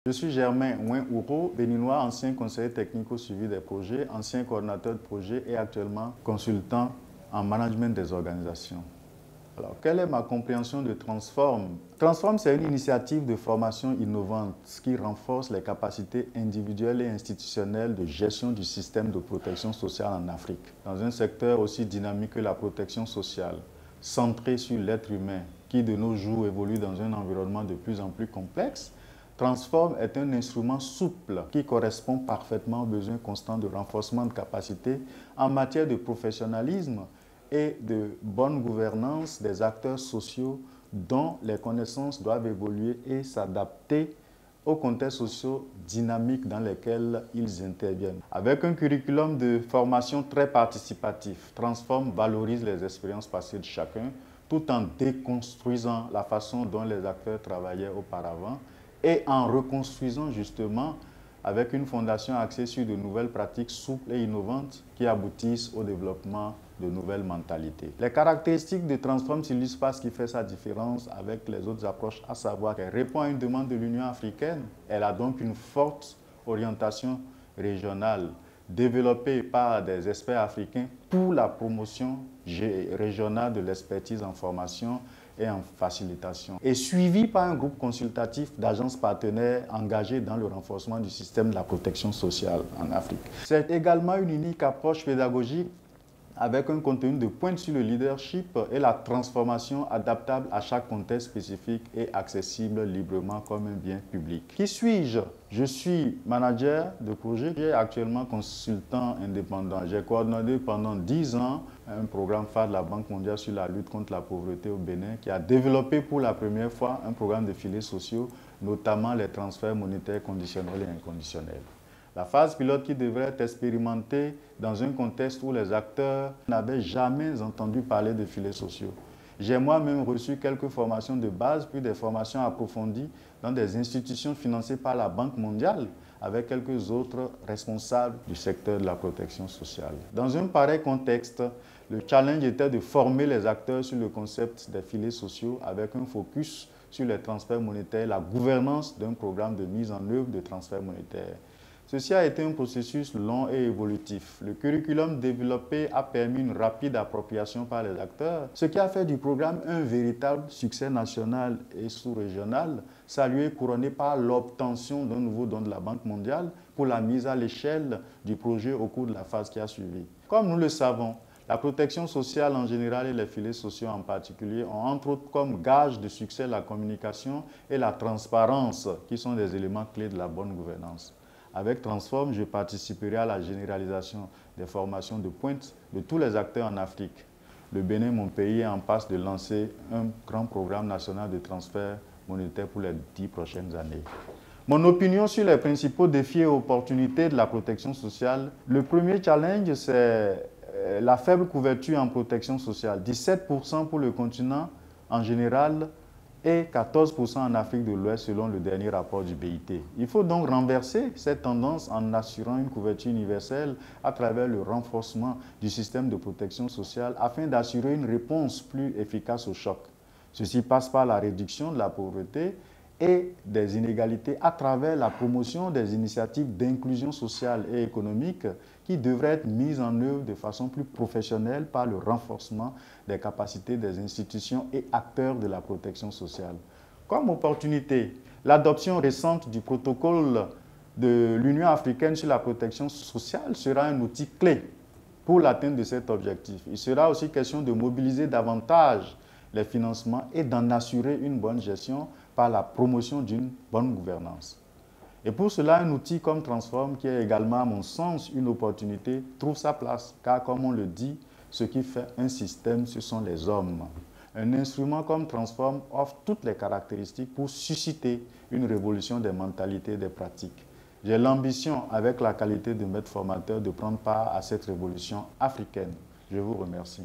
Je suis Germain Ouin-Ouro, béninois, ancien conseiller technique au suivi des projets, ancien coordinateur de projet et actuellement consultant en management des organisations. Alors, quelle est ma compréhension de Transform? Transform, c'est une initiative de formation innovante qui renforce les capacités individuelles et institutionnelles de gestion du système de protection sociale en Afrique, dans un secteur aussi dynamique que la protection sociale, centré sur l'être humain, qui de nos jours évolue dans un environnement de plus en plus complexe. Transform est un instrument souple qui correspond parfaitement aux besoins constants de renforcement de capacités en matière de professionnalisme et de bonne gouvernance des acteurs sociaux dont les connaissances doivent évoluer et s'adapter aux contextes sociaux dynamiques dans lesquels ils interviennent. Avec un curriculum de formation très participatif, Transform valorise les expériences passées de chacun tout en déconstruisant la façon dont les acteurs travaillaient auparavant et en reconstruisant justement avec une fondation axée sur de nouvelles pratiques souples et innovantes qui aboutissent au développement de nouvelles mentalités. Les caractéristiques de Transform s'illustrent par ce qui fait sa différence avec les autres approches, à savoir qu'elle répond à une demande de l'Union africaine. Elle a donc une forte orientation régionale, développée par des experts africains pour la promotion régionale de l'expertise en formation et en facilitation, et suivi par un groupe consultatif d'agences partenaires engagés dans le renforcement du système de la protection sociale en Afrique. C'est également une unique approche pédagogique avec un contenu de pointe sur le leadership et la transformation adaptable à chaque contexte spécifique et accessible librement comme un bien public. Qui suis-je? Je suis manager de projet et actuellement consultant indépendant. J'ai coordonné pendant 10 ans un programme phare de la Banque mondiale sur la lutte contre la pauvreté au Bénin qui a développé pour la première fois un programme de filets sociaux, notamment les transferts monétaires conditionnels et inconditionnels. La phase pilote qui devrait être expérimentée dans un contexte où les acteurs n'avaient jamais entendu parler de filets sociaux. J'ai moi-même reçu quelques formations de base, puis des formations approfondies dans des institutions financées par la Banque mondiale, avec quelques autres responsables du secteur de la protection sociale. Dans un pareil contexte, le challenge était de former les acteurs sur le concept des filets sociaux avec un focus sur les transferts monétaires, la gouvernance d'un programme de mise en œuvre de transferts monétaires. Ceci a été un processus long et évolutif. Le curriculum développé a permis une rapide appropriation par les acteurs, ce qui a fait du programme un véritable succès national et sous-régional, salué et couronné par l'obtention d'un nouveau don de la Banque mondiale pour la mise à l'échelle du projet au cours de la phase qui a suivi. Comme nous le savons, la protection sociale en général et les filets sociaux en particulier ont entre autres comme gage de succès la communication et la transparence qui sont des éléments clés de la bonne gouvernance. Avec Transform, je participerai à la généralisation des formations de pointe de tous les acteurs en Afrique. Le Bénin, mon pays, est en passe de lancer un grand programme national de transfert monétaire pour les 10 prochaines années. Mon opinion sur les principaux défis et opportunités de la protection sociale. Le premier challenge, c'est la faible couverture en protection sociale. 17% pour le continent en général, et 14% en Afrique de l'Ouest selon le dernier rapport du BIT. Il faut donc renverser cette tendance en assurant une couverture universelle à travers le renforcement du système de protection sociale afin d'assurer une réponse plus efficace au choc. Ceci passe par la réduction de la pauvreté et des inégalités à travers la promotion des initiatives d'inclusion sociale et économique qui devraient être mises en œuvre de façon plus professionnelle par le renforcement des capacités des institutions et acteurs de la protection sociale. Comme opportunité, l'adoption récente du protocole de l'Union africaine sur la protection sociale sera un outil clé pour l'atteinte de cet objectif. Il sera aussi question de mobiliser davantage les financements et d'en assurer une bonne gestion par la promotion d'une bonne gouvernance. Et pour cela, un outil comme Transform, qui est également à mon sens une opportunité, trouve sa place, car comme on le dit, ce qui fait un système, ce sont les hommes. Un instrument comme Transform offre toutes les caractéristiques pour susciter une révolution des mentalités et des pratiques. J'ai l'ambition, avec la qualité de maître formateur, de prendre part à cette révolution africaine. Je vous remercie.